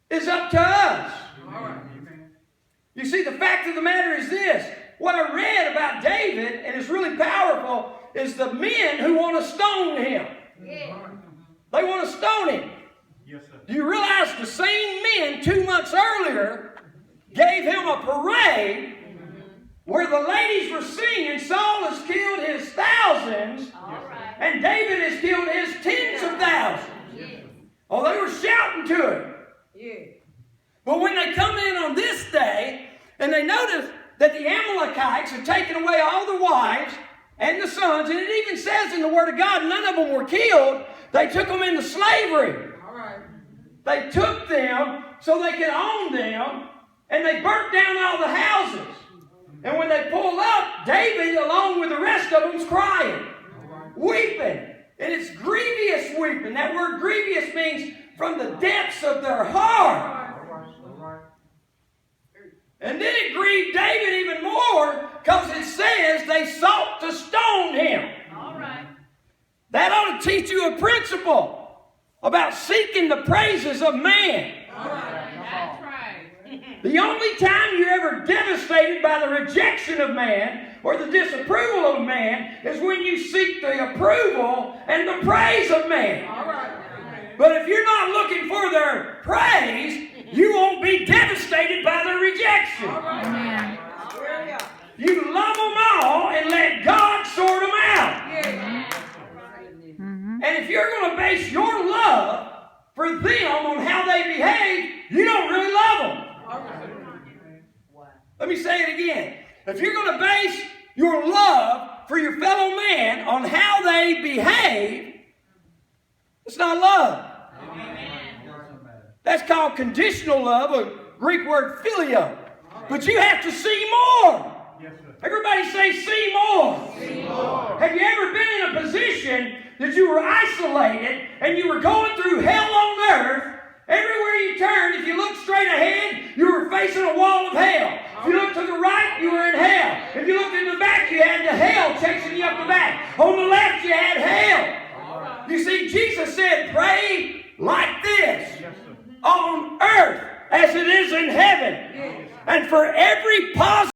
is up to us. You see, the fact of the matter is this. What I read about David, and it's really powerful, is the men who want to stone him. They want to stone him. Yes, sir. Do you realize the same men 2 months earlier gave him a parade where the ladies were singing, Saul has killed his thousands, and David has killed his tens of thousands. Oh, they were shouting to him. But when they come in on this day, and they notice that the Amalekites had taken away all the wives and the sons, and it even says in the Word of God, none of them were killed. They took them into slavery. They took them so they could own them, and they burnt down all the houses. And when they pulled up, David, along with the rest of them, was crying, weeping. And it's grievous weeping. That word grievous means from the depths of their heart. And then it grieved David even more because it says they sought to stone him. That ought to teach you a principle about seeking the praises of man. That's right. The only time you're ever devastated by the rejection of man or the disapproval of man is when you seek the approval and the praise of man. But if you're not looking for their praise, you won't be devastated by their rejection. You love them all and let God sort them out. And if you're going to base your love for them on how they behave, you don't really love them. Let me say it again. If you're going to base your love for your fellow man on how they behave, it's not love. That's called conditional love, a Greek word phileo. But you have to see more. Everybody say, see more. See more. Have you ever been in a position that you were isolated and you were going through hell on earth? Everywhere you turned, if you looked straight ahead, you were facing a wall of hell. If you looked to the right, you were in hell. If you looked in the back, you had the hell chasing you up the back. On the left, you had hell. You see, Jesus said, pray like this on earth as it is in heaven. And for every positive